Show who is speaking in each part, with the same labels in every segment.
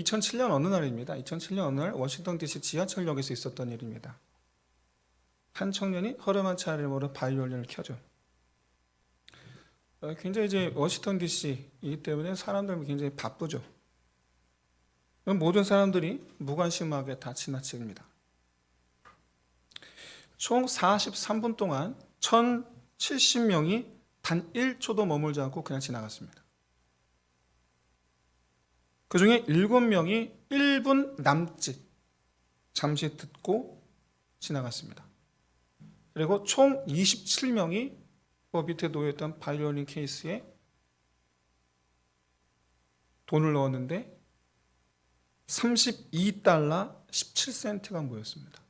Speaker 1: 2007년 어느 날입니다. 2007년 어느 날 워싱턴 DC 지하철역에서 있었던 일입니다. 한 청년이 허름한 차림으로 바이올린을 켜죠. 굉장히 이제 워싱턴 DC이기 때문에 사람들 굉장히 바쁘죠. 모든 사람들이 무관심하게 다 지나칩니다. 총 43분 동안 1070명이 단 1초도 머물지 않고 그냥 지나갔습니다. 그 중에 7명이 1분 남짓 잠시 듣고 지나갔습니다. 그리고 총 27명이 그 밑에 놓여있던 바이올린 케이스에 돈을 넣었는데 32달러 17센트가 모였습니다.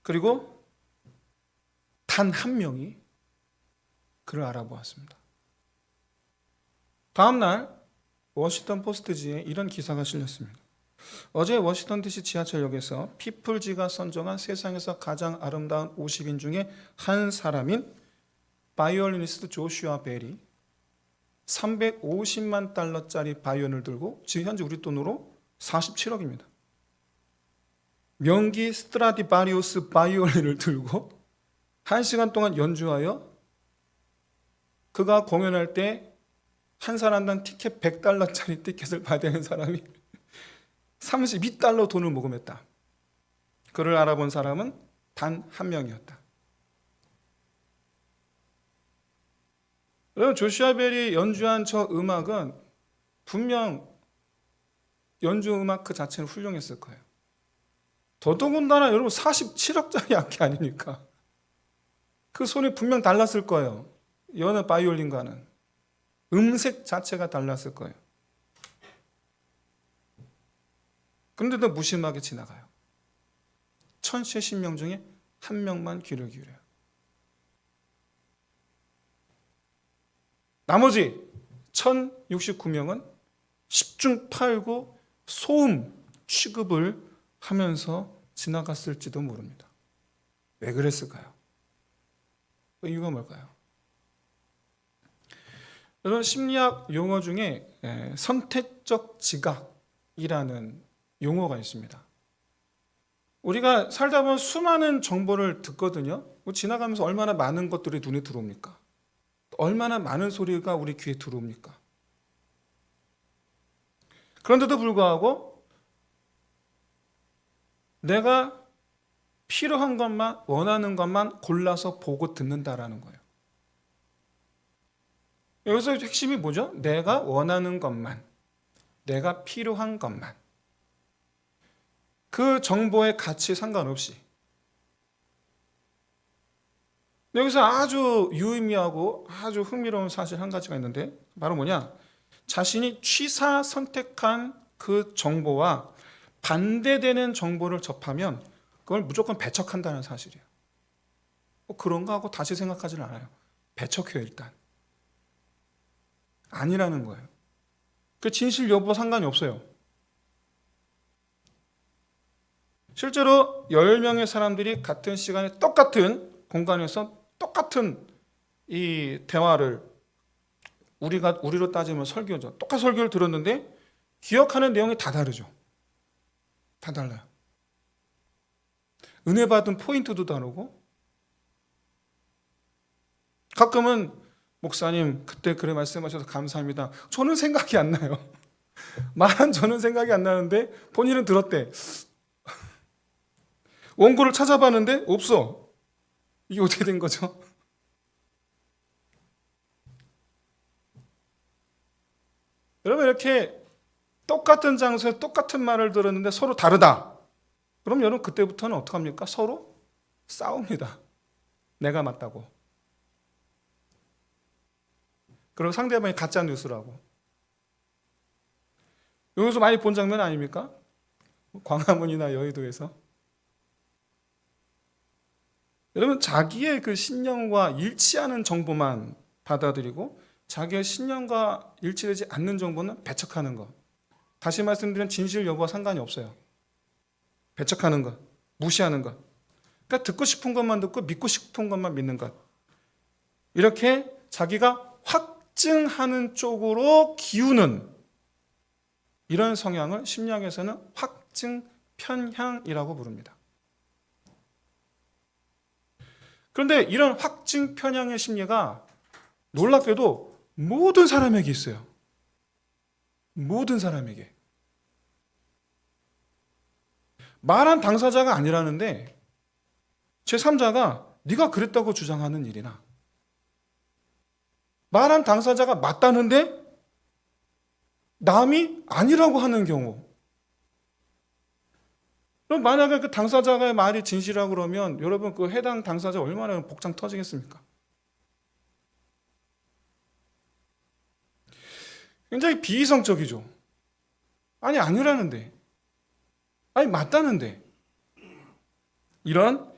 Speaker 1: 그리고 단 한 명이 그를 알아보았습니다. 다음날 워싱턴 포스트지에 이런 기사가 실렸습니다. 어제 워싱턴 DC 지하철역에서 피플지가 선정한 세상에서 가장 아름다운 50인 중에 한 사람인 바이올리니스트 조슈아 벨이 350만 달러짜리 바이올린을 들고 지금 현재 우리 돈으로 47억입니다. 명기 스트라디바리우스 바이올린을 들고 1시간 동안 연주하여 그가 공연할 때 한 사람당 티켓 100달러짜리 티켓을 받는 사람이 32달러 돈을 모금했다. 그를 알아본 사람은 단 한 명이었다. 여러분, 조슈아 벨이 연주한 저 음악은 분명 연주 음악 그 자체는 훌륭했을 거예요. 더더군다나 여러분 47억짜리 악기 아닙니까? 그 소리 분명 달랐을 거예요. 여느 바이올린과는. 음색 자체가 달랐을 거예요. 그런데도 무심하게 지나가요. 1070명 중에 한 명만 귀를 기울여요. 나머지 1069명은 10중 8구 소음 취급을 하면서 지나갔을지도 모릅니다. 왜 그랬을까요? 그 이유가 뭘까요? 여러분, 심리학 용어 중에 선택적 지각이라는 용어가 있습니다. 우리가 살다 보면 수많은 정보를 듣거든요. 지나가면서 얼마나 많은 것들이 눈에 들어옵니까? 얼마나 많은 소리가 우리 귀에 들어옵니까? 그런데도 불구하고 내가 필요한 것만, 원하는 것만 골라서 보고 듣는다라는 거예요. 여기서 핵심이 뭐죠? 내가 원하는 것만, 내가 필요한 것만. 그 정보의 가치에 상관없이. 여기서 아주 유의미하고 아주 흥미로운 사실 한 가지가 있는데 바로 뭐냐? 자신이 취사 선택한 그 정보와 반대되는 정보를 접하면 그걸 무조건 배척한다는 사실이에요. 그런가 하고 다시 생각하지는 않아요. 배척해요, 일단. 아니라는 거예요. 그 진실 여부와 상관이 없어요. 실제로 10명의 사람들이 같은 시간에 똑같은 공간에서 똑같은 이 대화를 우리로 따지면 설교죠. 똑같은 설교를 들었는데 기억하는 내용이 다 다르죠. 다 달라요. 은혜 받은 포인트도 다르고 가끔은 목사님 그때 그래 말씀하셔서 감사합니다. 저는 생각이 안 나요. 말한 저는 생각이 안 나는데 본인은 들었대. 원고를 찾아봤는데 없어. 이게 어떻게 된 거죠? 여러분, 이렇게 똑같은 장소에 똑같은 말을 들었는데 서로 다르다. 그럼 여러분 그때부터는 어떡합니까? 서로 싸웁니다. 내가 맞다고. 그리고 상대방이 가짜 뉴스라고. 여기서 많이 본 장면 아닙니까? 광화문이나 여의도에서. 여러분, 자기의 그 신념과 일치하는 정보만 받아들이고 자기의 신념과 일치되지 않는 정보는 배척하는 것. 다시 말씀드리면 진실 여부와 상관이 없어요. 배척하는 것, 무시하는 것. 그러니까 듣고 싶은 것만 듣고 믿고 싶은 것만 믿는 것. 이렇게 자기가 확증하는 쪽으로 기우는 이런 성향을 심리학에서는 확증 편향이라고 부릅니다. 그런데 이런 확증 편향의 심리가 놀랍게도 모든 사람에게 있어요. 모든 사람에게. 말한 당사자가 아니라는데 제3자가 네가 그랬다고 주장하는 일이나, 말한 당사자가 맞다는데 남이 아니라고 하는 경우, 그럼 만약에 그 당사자의 말이 진실이라고 그러면 여러분 그 해당 당사자 얼마나 복장 터지겠습니까? 굉장히 비이성적이죠. 아니 아니라는데, 아니 맞다는데. 이런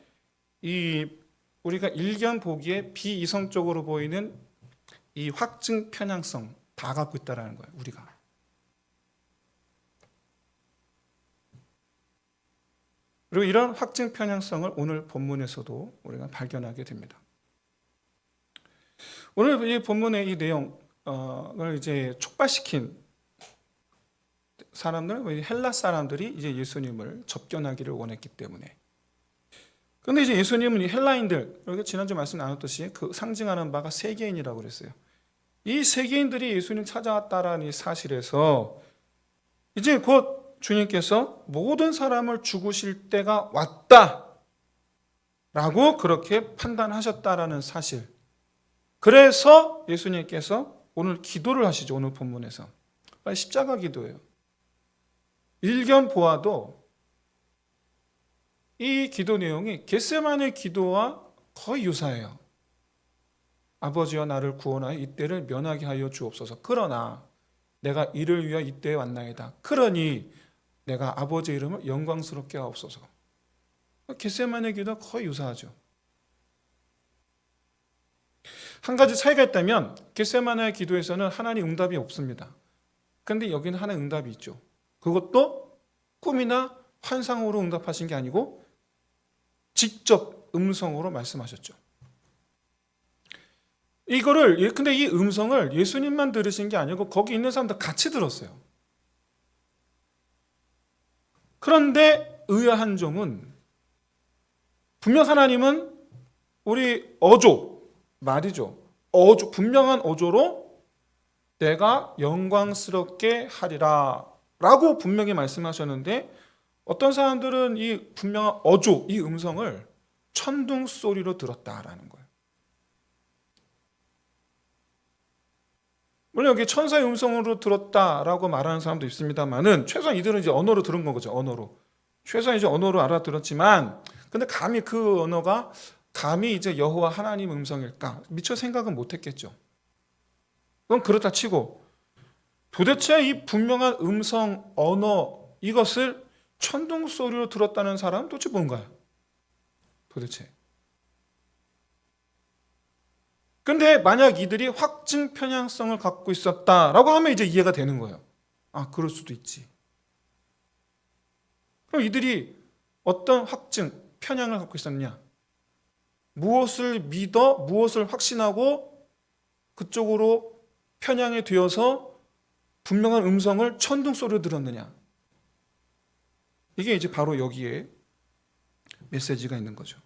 Speaker 1: 우리가 일견 보기에 비이성적으로 보이는 이 확증 편향성 다 갖고 있다라는 거예요, 우리가. 그리고 이런 확증 편향성을 오늘 본문에서도 우리가 발견하게 됩니다. 오늘 이 본문의 이 내용을 이제 촉발시킨 사람들, 헬라 사람들이 이제 예수님을 접견하기를 원했기 때문에. 그런데 이제 예수님은 이 헬라인들, 우리가 지난주 말씀 나눴듯이 그 상징하는 바가 세계인이라고 그랬어요. 이 세계인들이 예수님 찾아왔다라는 이 사실에서 이제 곧 주님께서 모든 사람을 죽으실 때가 왔다라고 그렇게 판단하셨다라는 사실. 그래서 예수님께서 오늘 기도를 하시죠. 오늘 본문에서 십자가 기도예요. 일견 보아도 이 기도 내용이 겟세마네 기도와 거의 유사해요. 아버지여 나를 구원하여 이때를 면하게 하여 주옵소서. 그러나 내가 이를 위하여 이때에 왔나이다. 그러니 내가 아버지의 이름을 영광스럽게 하옵소서. 겟세마네 기도와 거의 유사하죠. 한 가지 차이가 있다면 겟세마네 기도에서는 하나님 응답이 없습니다. 그런데 여기는 하나님 응답이 있죠. 그것도 꿈이나 환상으로 응답하신 게 아니고 직접 음성으로 말씀하셨죠. 근데 이 음성을 예수님만 들으신 게 아니고 거기 있는 사람들 같이 들었어요. 그런데 의아한 점은 분명 하나님은 우리 어조, 말이죠. 분명한 어조로 내가 영광스럽게 하리라 라고 분명히 말씀하셨는데 어떤 사람들은 이 분명한 어조, 이 음성을 천둥 소리로 들었다라는 거예요. 물론 여기 천사의 음성으로 들었다라고 말하는 사람도 있습니다만은 최소한 이들은 이제 언어로 들은 거죠. 언어로. 최소한 이제 언어로 알아들었지만 근데 그 언어가 감히 이제 여호와 하나님 음성일까? 미처 생각은 못했겠죠. 그건 그렇다 치고 도대체 이 분명한 음성, 언어 이것을 천둥 소리로 들었다는 사람은 도대체 뭔가요? 도대체. 근데 만약 이들이 확증 편향성을 갖고 있었다라고 하면 이제 이해가 되는 거예요. 아, 그럴 수도 있지. 그럼 이들이 어떤 확증, 편향을 갖고 있었느냐? 무엇을 믿어, 무엇을 확신하고 그쪽으로 편향이 되어서 분명한 음성을 천둥 소리로 들었느냐? 이게 이제 바로 여기에 메시지가 있는 거죠.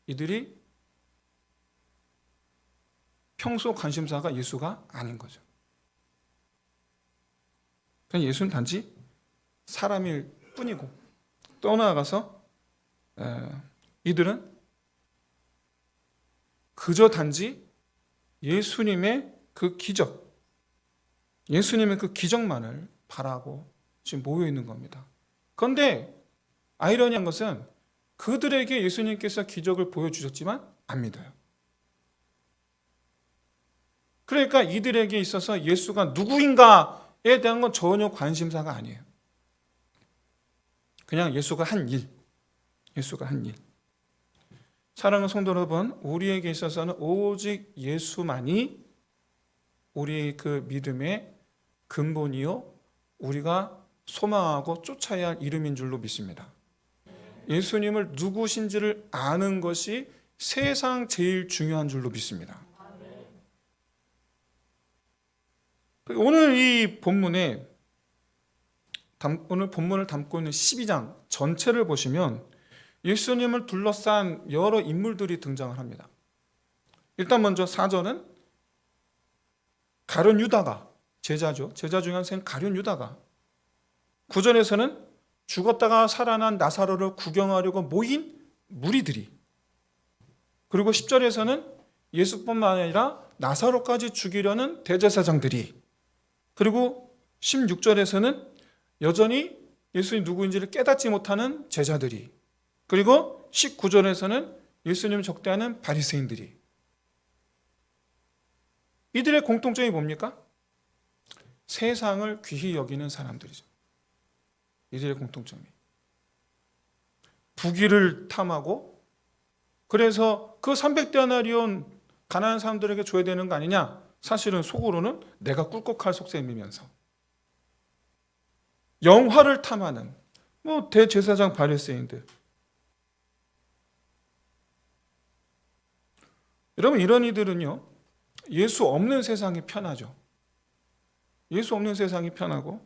Speaker 1: 이들이 평소 관심사가 예수가 아닌 거죠. 그냥 예수는 단지 사람일 뿐이고 떠나가서 이들은 그저 단지 예수님의 그 기적, 예수님의 그 기적만을 바라고 지금 모여 있는 겁니다. 그런데 아이러니한 것은 그들에게 예수님께서 기적을 보여주셨지만 안 믿어요. 그러니까 이들에게 있어서 예수가 누구인가에 대한 건 전혀 관심사가 아니에요. 그냥 예수가 한 일, 예수가 한 일. 사랑하는 성도 여러분, 우리에게 있어서는 오직 예수만이 우리의 그 믿음의 근본이요, 우리가 소망하고 쫓아야 할 이름인 줄로 믿습니다. 예수님을 누구신지를 아는 것이 세상 제일 중요한 줄로 믿습니다. 오늘 이 본문에 오늘 본문을 담고 있는 12장 전체를 보시면 예수님을 둘러싼 여러 인물들이 등장을 합니다. 일단 먼저 4절은 가룟 유다가 제자죠. 제자 중에 한 셈 가룟 유다가. 9절에서는 죽었다가 살아난 나사로를 구경하려고 모인 무리들이. 그리고 10절에서는 예수뿐만 아니라 나사로까지 죽이려는 대제사장들이. 그리고 16절에서는 여전히 예수님이 누구인지를 깨닫지 못하는 제자들이. 그리고 19절에서는 예수님을 적대하는 바리새인들이. 이들의 공통점이 뭡니까? 세상을 귀히 여기는 사람들이죠. 이들의 공통점이. 부귀를 탐하고 그래서 그 300데나리온 가난한 사람들에게 줘야 되는 거 아니냐? 사실은 속으로는 내가 꿀꺽할 속셈이면서 영화를 탐하는 대제사장 바리새인들. 여러분 이런 이들은요 예수 없는 세상이 편하죠. 예수 없는 세상이 편하고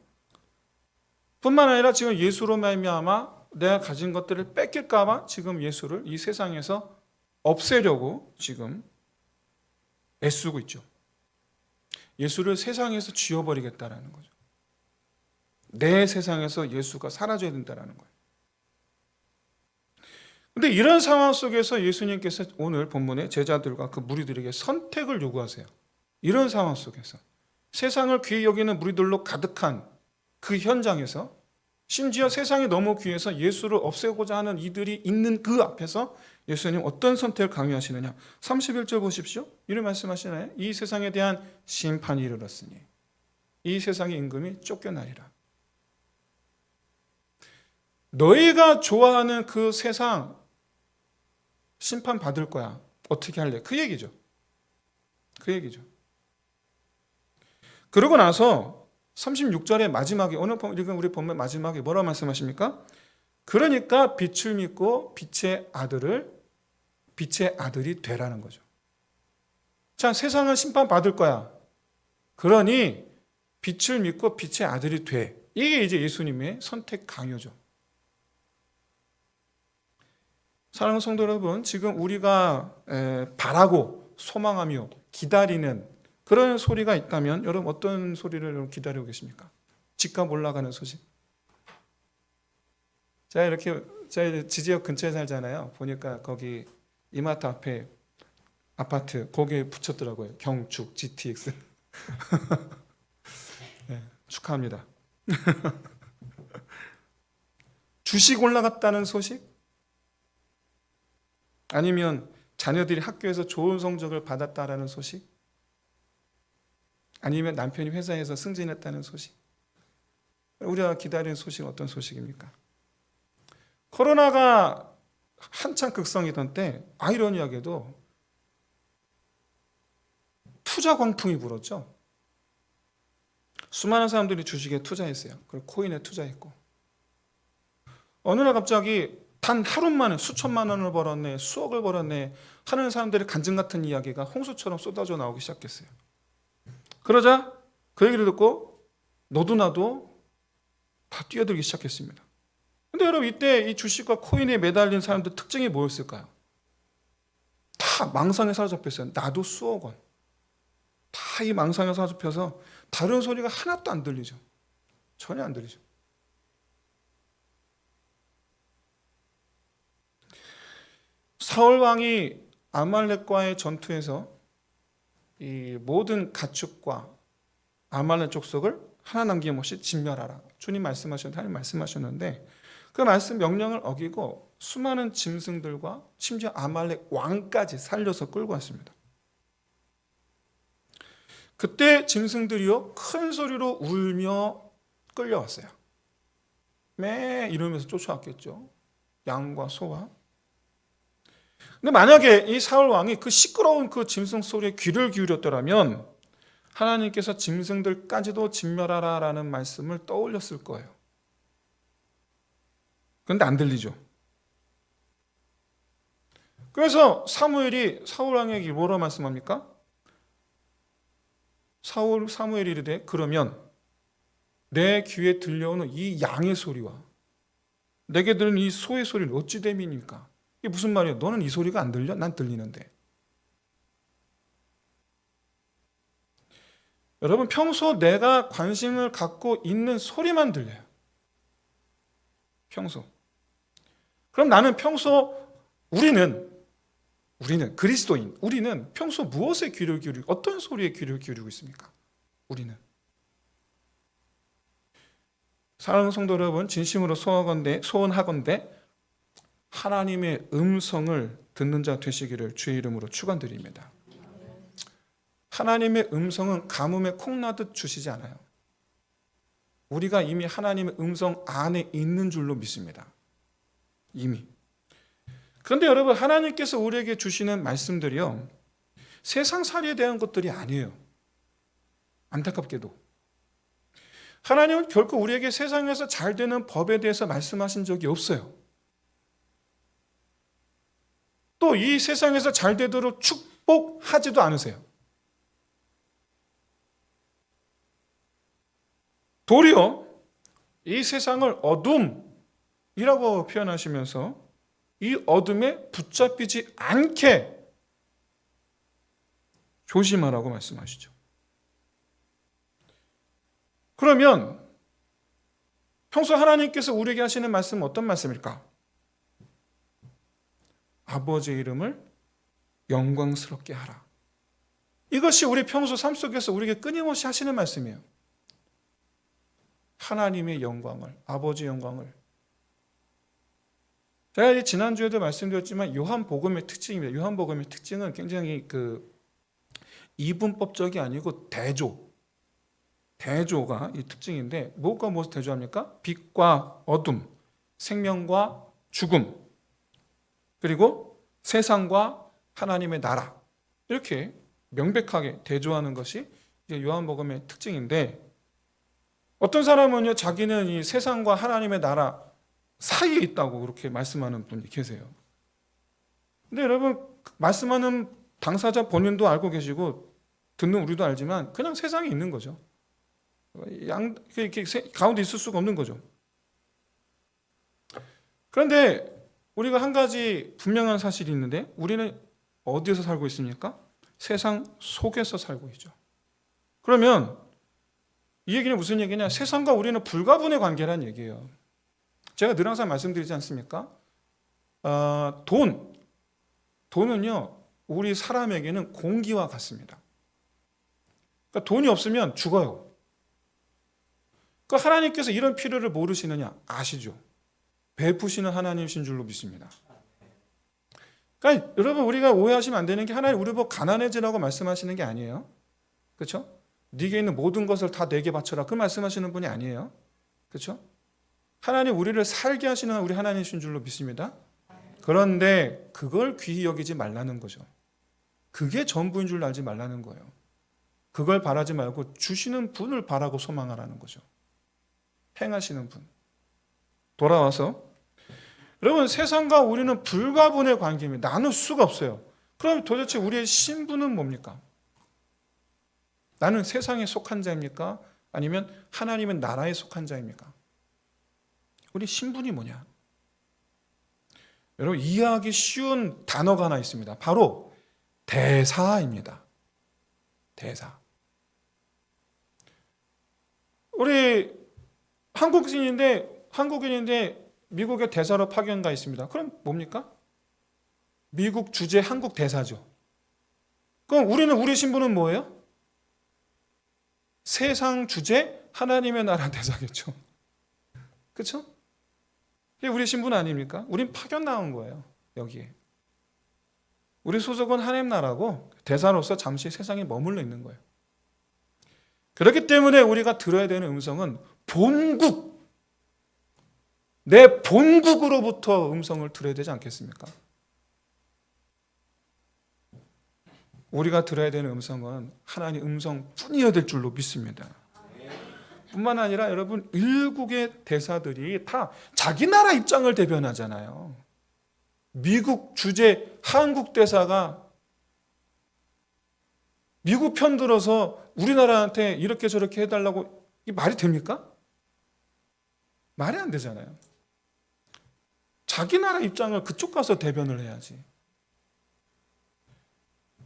Speaker 1: 뿐만 아니라 지금 예수로 말미암아 내가 가진 것들을 뺏길까 봐 지금 예수를 이 세상에서 없애려고 지금 애쓰고 있죠. 예수를 세상에서 지워버리겠다라는 거죠. 내 세상에서 예수가 사라져야 된다는 거예요. 그런데 이런 상황 속에서 예수님께서 오늘 본문에 제자들과 그 무리들에게 선택을 요구하세요. 이런 상황 속에서 세상을 귀히 여기는 무리들로 가득한 그 현장에서 심지어 세상이 너무 귀해서 예수를 없애고자 하는 이들이 있는 그 앞에서 예수님 어떤 선택을 강요하시느냐. 31절 보십시오. 이런 말씀하시나요? 이 세상에 대한 심판이 이르렀으니 이 세상의 임금이 쫓겨나리라. 너희가 좋아하는 그 세상 심판 받을 거야. 어떻게 할래? 그 얘기죠. 그 얘기죠. 그러고 나서 36절의 마지막에 오늘 읽은 우리 본문 마지막에 뭐라고 말씀하십니까? 그러니까 빛을 믿고 빛의 아들이 되라는 거죠. 자, 세상은 심판 받을 거야. 그러니 빛을 믿고 빛의 아들이 돼. 이게 이제 예수님의 선택 강요죠. 사랑하는 성도 여러분, 지금 우리가 바라고 소망하며 기다리는 그런 소리가 있다면 여러분 어떤 소리를 기다리고 계십니까? 집값 올라가는 소식. 제가 이렇게 저희 지지역 근처에 살잖아요. 보니까 거기 이마트 앞에 아파트 거기에 붙였더라고요. 경축 GTX. 네, 축하합니다. 주식 올라갔다는 소식? 아니면 자녀들이 학교에서 좋은 성적을 받았다라는 소식? 아니면 남편이 회사에서 승진했다는 소식? 우리가 기다리는 소식은 어떤 소식입니까? 코로나가 한창 극성이던 때 아이러니하게도 투자 광풍이 불었죠. 수많은 사람들이 주식에 투자했어요. 그리고 코인에 투자했고 어느 날 갑자기 단 하루 만에 수천만 원을 벌었네, 수억을 벌었네 하는 사람들의 간증 같은 이야기가 홍수처럼 쏟아져 나오기 시작했어요. 그러자 그 얘기를 듣고 너도 나도 다 뛰어들기 시작했습니다. 근데 여러분 이때 이 주식과 코인에 매달린 사람들 특징이 뭐였을까요? 다 망상에 사로잡혔어요. 나도 수억 원. 다 이 망상에 사로잡혀서 다른 소리가 하나도 안 들리죠. 전혀 안 들리죠. 사울 왕이 아말렉과의 전투에서 이 모든 가축과 아말렉 족속을 하나 남김없이 진멸하라. 주님 말씀하셨는데 하나님 말씀하셨는데 그 말씀 명령을 어기고 수많은 짐승들과 심지어 아말렉 왕까지 살려서 끌고 왔습니다. 그때 짐승들이요 큰 소리로 울며 끌려왔어요. 매 이러면서 쫓아왔겠죠. 양과 소와. 근데 만약에 이 사울 왕이 그 시끄러운 그 짐승 소리에 귀를 기울였더라면 하나님께서 짐승들까지도 진멸하라라는 말씀을 떠올렸을 거예요. 그런데 안 들리죠. 그래서 사무엘이 사울 왕에게 뭐라고 말씀합니까? 사무엘이 이르되 그러면 내 귀에 들려오는 이 양의 소리와 내게 들은 이 소의 소리는 어찌 됨이니까? 이게 무슨 말이야? 너는 이 소리가 안 들려? 난 들리는데. 여러분, 평소 내가 관심을 갖고 있는 소리만 들려요. 평소. 그럼 나는 평소 우리는 그리스도인, 우리는 평소 무엇에 귀를 기울이고 어떤 소리에 귀를 기울이고 있습니까? 우리는. 사랑하는 성도 여러분, 진심으로 소원하건대 하나님의 음성을 듣는 자 되시기를 주의 이름으로 축원드립니다. 하나님의 음성은 가뭄에 콩나듯 주시지 않아요. 우리가 이미 하나님의 음성 안에 있는 줄로 믿습니다. 이미. 그런데 여러분, 하나님께서 우리에게 주시는 말씀들이요, 세상살이에 대한 것들이 아니에요. 안타깝게도. 하나님은 결코 우리에게 세상에서 잘 되는 법에 대해서 말씀하신 적이 없어요. 또 이 세상에서 잘 되도록 축복하지도 않으세요. 도리어 이 세상을 어둠이라고 표현하시면서 이 어둠에 붙잡히지 않게 조심하라고 말씀하시죠. 그러면 평소 하나님께서 우리에게 하시는 말씀은 어떤 말씀일까? 아버지의 이름을 영광스럽게 하라. 이것이 우리 평소 삶 속에서 우리에게 끊임없이 하시는 말씀이에요. 하나님의 영광을, 아버지의 영광을. 제가 지난주에도 말씀드렸지만 요한복음의 특징입니다. 요한복음의 특징은 굉장히 이분법적이 아니고 대조가 이 특징인데, 무엇과 무엇을 대조합니까? 빛과 어둠, 생명과 죽음, 그리고 세상과 하나님의 나라, 이렇게 명백하게 대조하는 것이 이제 요한복음의 특징인데, 어떤 사람은요, 자기는 이 세상과 하나님의 나라 사이에 있다고 그렇게 말씀하는 분이 계세요. 근데 여러분, 말씀하는 당사자 본인도 알고 계시고 듣는 우리도 알지만 그냥 세상에 있는 거죠. 이렇게 가운데 있을 수가 없는 거죠. 그런데 우리가 한 가지 분명한 사실이 있는데, 우리는 어디에서 살고 있습니까? 세상 속에서 살고 있죠. 그러면 이 얘기는 무슨 얘기냐? 세상과 우리는 불가분의 관계란 얘기예요. 제가 늘 항상 말씀드리지 않습니까? 돈은요, 우리 사람에게는 공기와 같습니다. 그러니까 돈이 없으면 죽어요. 그러니까 하나님께서 이런 필요를 모르시느냐? 아시죠? 베푸시는 하나님이신 줄로 믿습니다. 그러니까 여러분, 우리가 오해하시면 안 되는 게, 하나님 우리 보고 가난해지라고 말씀하시는 게 아니에요. 그렇죠? 네게 있는 모든 것을 다 내게 바쳐라, 그 말씀하시는 분이 아니에요. 그렇죠? 하나님 우리를 살게 하시는 우리 하나님이신 줄로 믿습니다. 그런데 그걸 귀히 여기지 말라는 거죠. 그게 전부인 줄 알지 말라는 거예요. 그걸 바라지 말고 주시는 분을 바라고 소망하라는 거죠. 행하시는 분. 돌아와서, 여러분, 세상과 우리는 불가분의 관계입니다. 나눌 수가 없어요. 그럼 도대체 우리의 신분은 뭡니까? 나는 세상에 속한 자입니까? 아니면 하나님의 나라에 속한 자입니까? 우리 신분이 뭐냐? 여러분, 이해하기 쉬운 단어가 하나 있습니다. 바로 대사입니다. 대사. 우리 한국인인데 미국에 대사로 파견 가 있습니다. 그럼 뭡니까? 미국 주재 한국 대사죠. 그럼 우리 신분은 뭐예요? 세상 주재 하나님의 나라 대사겠죠. 그렇죠? 이게 우리 신분 아닙니까? 우린 파견 나온 거예요. 여기에. 우리 소속은 하나님 나라고 대사로서 잠시 세상에 머물러 있는 거예요. 그렇기 때문에 우리가 들어야 되는 음성은 본국, 내 본국으로부터 음성을 들어야 되지 않겠습니까? 우리가 들어야 되는 음성은 하나님 음성뿐이어야 될 줄로 믿습니다. 뿐만 아니라 여러분, 일국의 대사들이 다 자기 나라 입장을 대변하잖아요. 미국 주재 한국 대사가 미국 편 들어서 우리나라한테 이렇게 저렇게 해달라고, 이게 말이 됩니까? 말이 안 되잖아요. 자기 나라 입장을 그쪽 가서 대변을 해야지.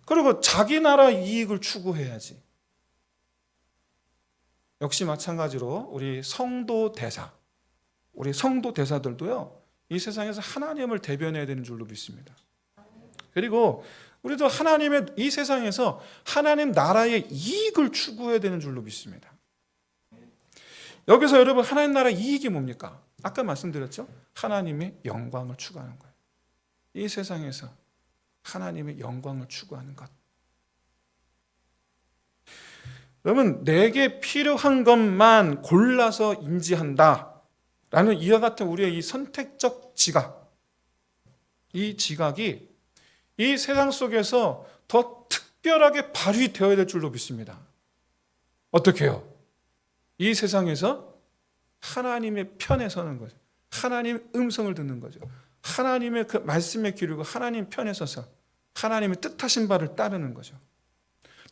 Speaker 1: 그리고 자기 나라 이익을 추구해야지. 역시 마찬가지로 우리 성도 대사들도요, 이 세상에서 하나님을 대변해야 되는 줄로 믿습니다. 그리고 우리도 이 세상에서 하나님 나라의 이익을 추구해야 되는 줄로 믿습니다. 여기서 여러분, 하나님 나라 이익이 뭡니까? 아까 말씀드렸죠? 하나님의 영광을 추구하는 거예요. 이 세상에서 하나님의 영광을 추구하는 것. 여러분, 내게 필요한 것만 골라서 인지한다 라는 이와 같은 우리의 이 선택적 지각, 이 지각이 이 세상 속에서 더 특별하게 발휘되어야 될 줄로 믿습니다. 어떻게 해요? 이 세상에서 하나님의 편에 서는 거죠. 하나님의 음성을 듣는 거죠. 하나님의 그 말씀에 기르고 하나님 편에 서서 하나님의 뜻하신 바를 따르는 거죠.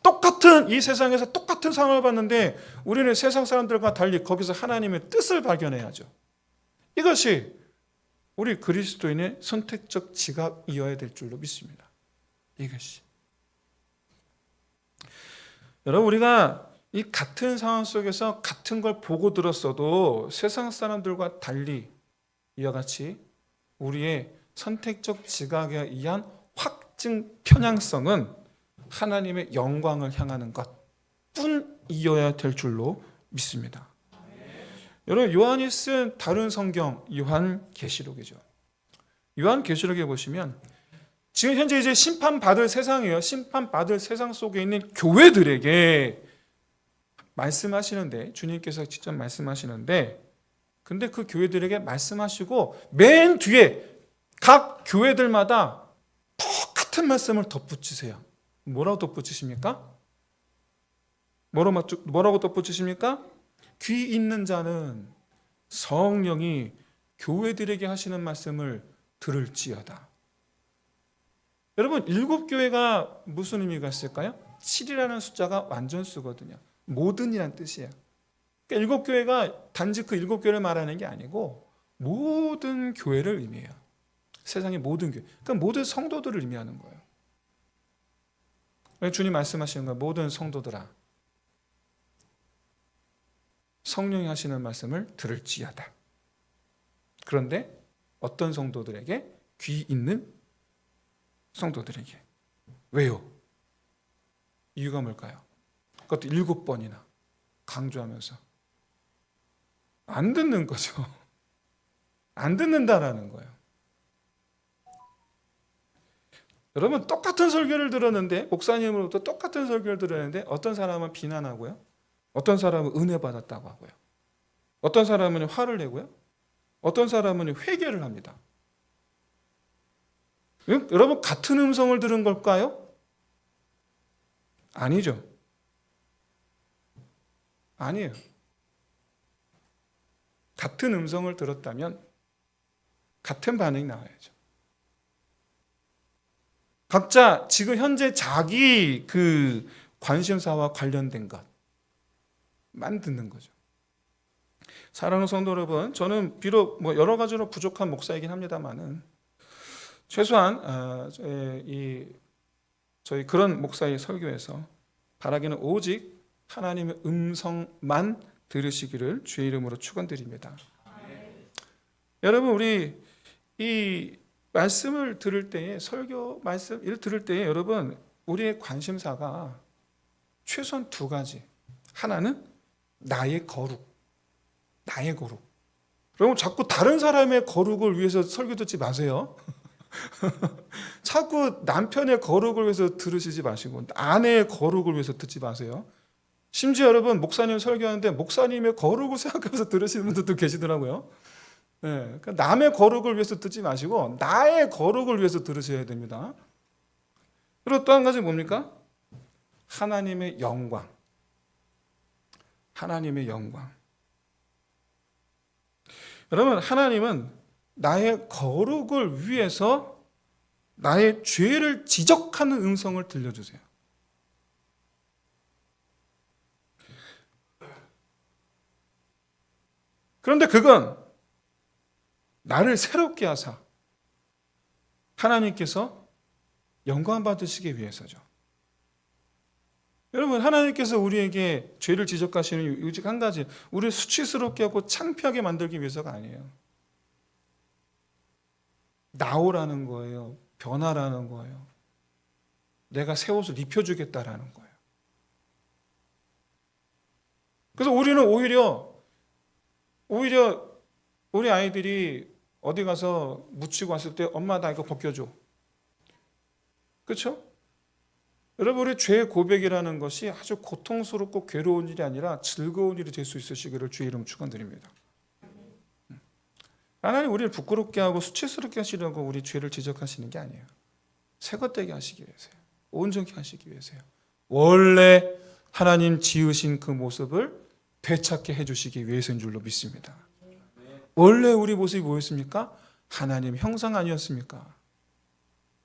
Speaker 1: 똑같은 이 세상에서 똑같은 상황을 봤는데 우리는 세상 사람들과 달리 거기서 하나님의 뜻을 발견해야죠. 이것이 우리 그리스도인의 선택적 지각이어야 될 줄로 믿습니다. 이것이. 여러분, 우리가 이 같은 상황 속에서 같은 걸 보고 들었어도 세상 사람들과 달리 이와 같이 우리의 선택적 지각에 의한 확증 편향성은 하나님의 영광을 향하는 것뿐이어야 될 줄로 믿습니다. 여러분, 요한이 쓴 다른 성경 요한계시록이죠. 요한계시록에 보시면 지금 현재 이제 심판받을 세상이에요. 심판받을 세상 속에 있는 교회들에게 말씀하시는데, 주님께서 직접 말씀하시는데, 근데 그 교회들에게 말씀하시고 맨 뒤에 각 교회들마다 똑같은 말씀을 덧붙이세요. 뭐라고 덧붙이십니까? 뭐라고 덧붙이십니까? 귀 있는 자는 성령이 교회들에게 하시는 말씀을 들을지어다. 여러분, 7교회가 무슨 의미가 있을까요? 7이라는 숫자가 완전수거든요. 모든이란 뜻이에요. 그러니까 7교회가 단지 그 7교회를 말하는 게 아니고 모든 교회를 의미해요. 세상의 모든 교회. 그러니까 모든 성도들을 의미하는 거예요. 주님 말씀하시는 거예요. 모든 성도들아, 성령이 하시는 말씀을 들을지어다. 그런데 어떤 성도들에게? 귀 있는 성도들에게. 왜요? 이유가 뭘까요? 그것도 7번이나 강조하면서 안 듣는 거죠. 안 듣는다라는 거예요. 여러분, 똑같은 설교를 들었는데, 목사님으로부터 똑같은 설교를 들었는데 어떤 사람은 비난하고요, 어떤 사람은 은혜 받았다고 하고요, 어떤 사람은 화를 내고요, 어떤 사람은 회개를 합니다. 여러분, 같은 음성을 들은 걸까요? 아니죠. 아니에요. 같은 음성을 들었다면 같은 반응이 나와야죠. 각자 지금 현재 자기 그 관심사와 관련된 것만 듣는 거죠. 사랑하는 성도 여러분, 저는 비록 여러 가지로 부족한 목사이긴 합니다만은 최소한 저희 그런 목사의 설교에서 바라기는 오직 하나님의 음성만 들으시기를 주의 이름으로 축원드립니다. 여러분, 우리 이 말씀을 들을 때에, 설교 말씀을 들을 때에 여러분, 우리의 관심사가 최소한 2가지. 하나는 나의 거룩. 여러분, 자꾸 다른 사람의 거룩을 위해서 설교 듣지 마세요. 자꾸 남편의 거룩을 위해서 들으시지 마시고 아내의 거룩을 위해서 듣지 마세요. 심지어 여러분, 목사님 설교하는데 목사님의 거룩을 생각하면서 들으시는 분들도 계시더라고요. 네, 그러니까 남의 거룩을 위해서 듣지 마시고 나의 거룩을 위해서 들으셔야 됩니다. 그리고 또 한 가지 뭡니까? 하나님의 영광. 여러분, 하나님은 나의 거룩을 위해서 나의 죄를 지적하는 음성을 들려주세요. 그런데 그건 나를 새롭게 하사 하나님께서 영광 받으시기 위해서죠. 여러분, 하나님께서 우리에게 죄를 지적하시는 오직 한 가지, 우리를 수치스럽게 하고 창피하게 만들기 위해서가 아니에요. 나오라는 거예요. 변화라는 거예요. 내가 새 옷을 입혀주겠다라는 거예요. 그래서 우리는 오히려 우리 아이들이 어디 가서 묻히고 왔을 때 엄마 나 이거 벗겨줘. 그렇죠? 여러분, 우리 죄의 고백이라는 것이 아주 고통스럽고 괴로운 일이 아니라 즐거운 일이 될 수 있으시기를 주의 이름 축원드립니다. 하나님 우리를 부끄럽게 하고 수치스럽게 하시려고 우리 죄를 지적하시는 게 아니에요. 새것되게 하시기 위해서요. 온전케 하시기 위해서요. 원래 하나님 지으신 그 모습을 되찾게 해주시기 위해서인 줄로 믿습니다. 원래 우리 모습이 뭐였습니까? 하나님 형상 아니었습니까?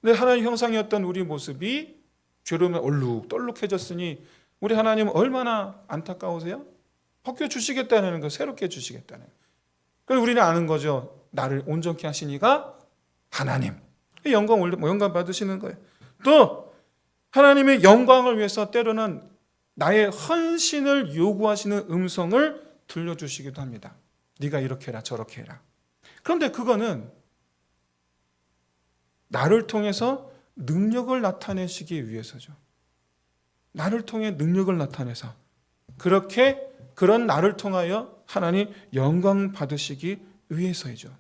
Speaker 1: 근데 하나님 형상이었던 우리 모습이 죄로 얼룩덜룩해졌으니 우리 하나님은 얼마나 안타까우세요? 벗겨주시겠다는 거, 새롭게 해주시겠다는. 그래서 우리는 아는 거죠. 나를 온전케 하신 이가 하나님. 영광 받으시는 거예요. 또 하나님의 영광을 위해서 때로는 나의 헌신을 요구하시는 음성을 들려주시기도 합니다. 네가 이렇게 해라 저렇게 해라. 그런데 그거는 나를 통해서 능력을 나타내시기 위해서죠. 나를 통해 능력을 나타내서 그런 나를 통하여 하나님 영광 받으시기 위해서이죠.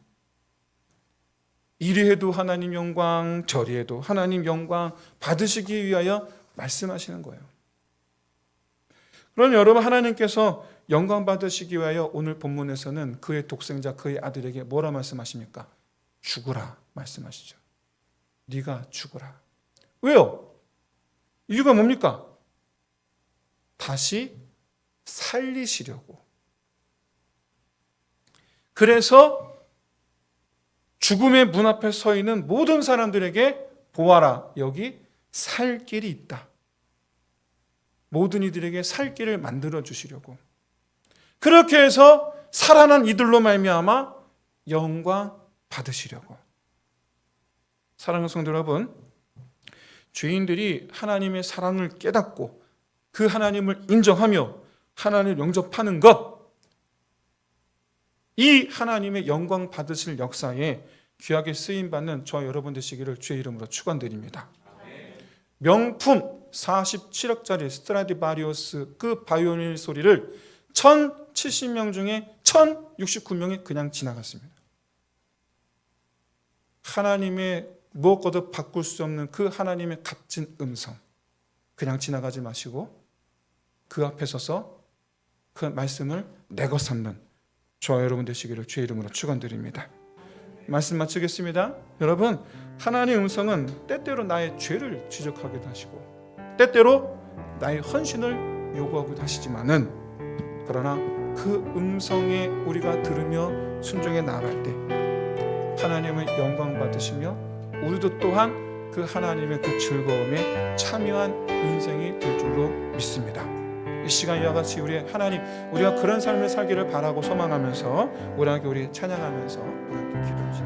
Speaker 1: 이리 해도 하나님 영광, 저리 해도 하나님 영광 받으시기 위하여 말씀하시는 거예요. 그럼 여러분, 하나님께서 영광 받으시기 위하여 오늘 본문에서는 그의 독생자, 그의 아들에게 뭐라 말씀하십니까? 죽으라 말씀하시죠. 네가 죽으라. 왜요? 이유가 뭡니까? 다시 살리시려고. 그래서 죽음의 문 앞에 서 있는 모든 사람들에게 보아라, 여기 살 길이 있다. 모든 이들에게 살 길을 만들어 주시려고. 그렇게 해서 살아난 이들로 말미암아 영광 받으시려고. 사랑하는 성도 여러분, 죄인들이 하나님의 사랑을 깨닫고 그 하나님을 인정하며 하나님을 영접하는 것, 이 하나님의 영광 받으실 역사에 귀하게 쓰임받는 저와 여러분 되시기를 주의 이름으로 축원드립니다. 명품 47억짜리 스트라디바리우스 그 바이올린 소리를 1070명 중에 1069명이 그냥 지나갔습니다. 하나님의 무엇과도 바꿀 수 없는 그 하나님의 값진 음성, 그냥 지나가지 마시고 그 앞에 서서 그 말씀을 내거 삼는 저와 여러분 되시기를 주의 이름으로 축원드립니다. 말씀 마치겠습니다. 여러분, 하나님의 음성은 때때로 나의 죄를 지적하기도 하시고 때때로 나의 헌신을 요구하기도 하시지만은, 그러나 그 음성에 우리가 들으며 순종해 나아갈 때 하나님의 영광 받으시며 우리도 또한 그 하나님의 그 즐거움에 참여한 인생이 될 줄로 믿습니다. 이 시간 이와 같이 우리가 그런 삶을 살기를 바라고 소망하면서 우리 함께 찬양하면서 우리 함께 기도하시죠.